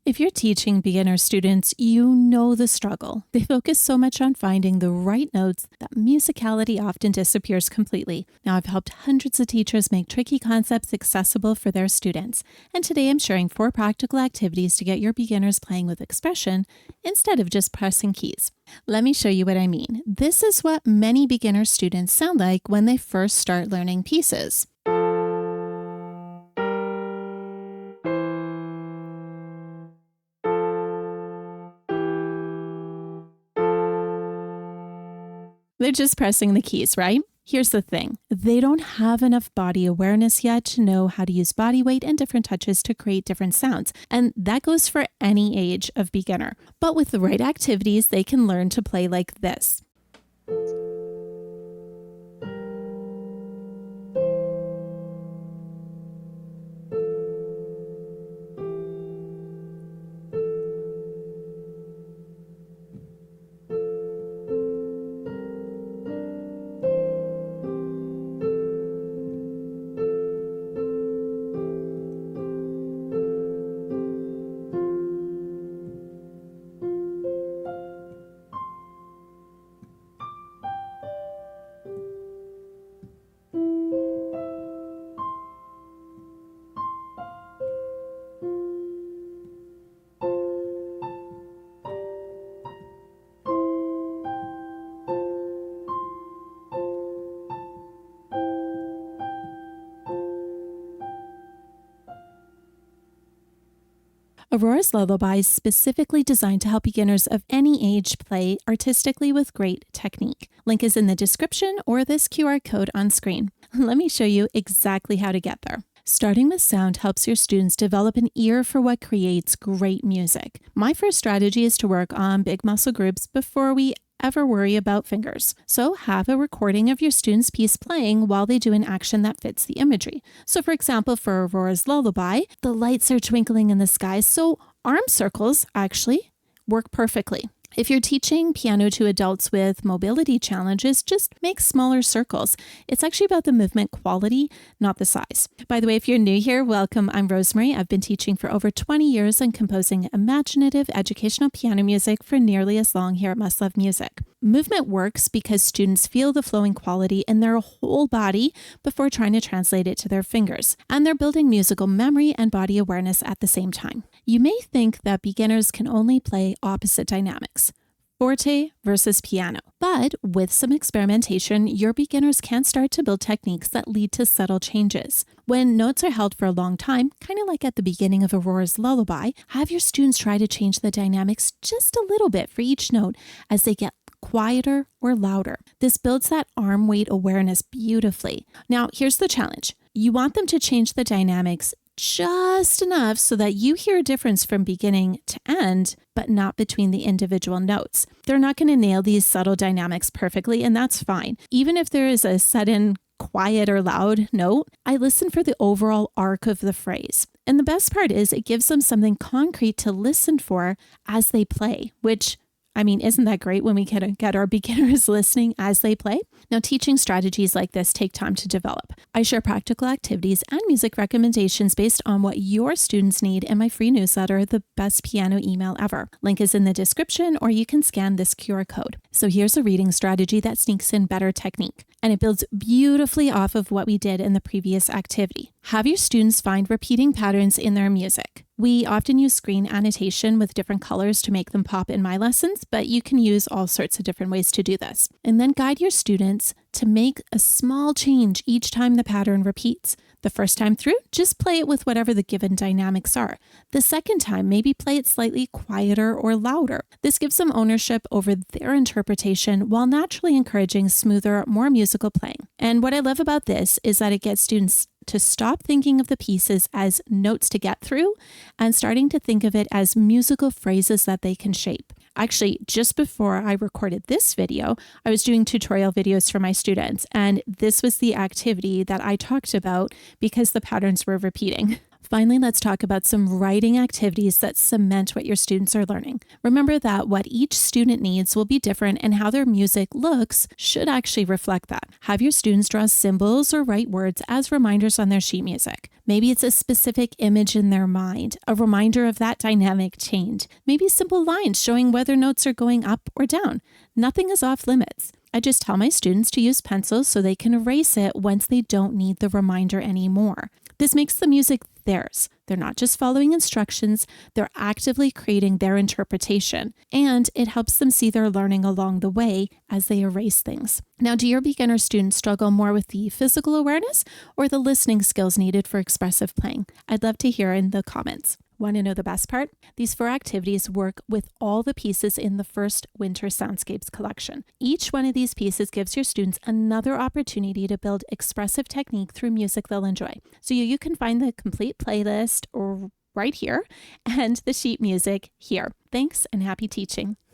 If you're teaching beginner students, you know the struggle. They focus so much on finding the right notes that musicality often disappears completely. Now, I've helped hundreds of teachers make tricky concepts accessible for their students. And today I'm sharing 4 practical activities to get your beginners playing with expression instead of just pressing keys. Let me show you what I mean. This is what many beginner students sound like when they first start learning pieces. They're just pressing the keys, right? Here's the thing. They don't have enough body awareness yet to know how to use body weight and different touches to create different sounds. And that goes for any age of beginner. But with the right activities, they can learn to play like this. Aurora's Lullaby is specifically designed to help beginners of any age play artistically with great technique. Link is in the description or this QR code on screen. Let me show you exactly how to get there. Starting with sound helps your students develop an ear for what creates great music. My first strategy is to work on big muscle groups before we ever worry about fingers. So have a recording of your student's piece playing while they do an action that fits the imagery. So for example, for Aurora's Lullaby, the lights are twinkling in the sky, so arm circles actually work perfectly. If you're teaching piano to adults with mobility challenges, just make smaller circles. It's actually about the movement quality, not the size. By the way, if you're new here, welcome. I'm Rosemarie. I've been teaching for over 20 years and composing imaginative educational piano music for nearly as long here at Must Love Music. Movement works because students feel the flowing quality in their whole body before trying to translate it to their fingers. And they're building musical memory and body awareness at the same time. You may think that beginners can only play opposite dynamics, forte versus piano. But with some experimentation, your beginners can start to build techniques that lead to subtle changes. When notes are held for a long time, kind of like at the beginning of Aurora's Lullaby, have your students try to change the dynamics just a little bit for each note as they get quieter or louder. This builds that arm weight awareness beautifully. Now, here's the challenge. You want them to change the dynamics just enough so that you hear a difference from beginning to end, but not between the individual notes. They're not going to nail these subtle dynamics perfectly, and that's fine. Even if there is a sudden quiet or loud note, I listen for the overall arc of the phrase. And the best part is it gives them something concrete to listen for as they play, which isn't that great when we can get our beginners listening as they play? Now, teaching strategies like this take time to develop. I share practical activities and music recommendations based on what your students need in my free newsletter, The Best Piano Email Ever. Link is in the description, or you can scan this QR code. So here's a reading strategy that sneaks in better technique, and it builds beautifully off of what we did in the previous activity. Have your students find repeating patterns in their music. We often use screen annotation with different colors to make them pop in my lessons, but you can use all sorts of different ways to do this. And then guide your students to make a small change each time the pattern repeats. The first time through, just play it with whatever the given dynamics are. The second time, maybe play it slightly quieter or louder. This gives them ownership over their interpretation while naturally encouraging smoother, more musical playing. And what I love about this is that it gets students to stop thinking of the pieces as notes to get through and starting to think of it as musical phrases that they can shape. Actually, just before I recorded this video, I was doing tutorial videos for my students, and this was the activity that I talked about because the patterns were repeating. Finally, let's talk about some writing activities that cement what your students are learning. Remember that what each student needs will be different, and how their music looks should actually reflect that. Have your students draw symbols or write words as reminders on their sheet music. Maybe it's a specific image in their mind, a reminder of that dynamic change. Maybe simple lines showing whether notes are going up or down. Nothing is off limits. I just tell my students to use pencils so they can erase it once they don't need the reminder anymore. This makes the music theirs. They're not just following instructions, they're actively creating their interpretation, and it helps them see their learning along the way as they erase things. Now, do your beginner students struggle more with the physical awareness or the listening skills needed for expressive playing? I'd love to hear in the comments. Want to know the best part? These 4 activities work with all the pieces in the first Winter Soundscapes collection. Each one of these pieces gives your students another opportunity to build expressive technique through music they'll enjoy. So you can find the complete playlist or right here and the sheet music here. Thanks and happy teaching.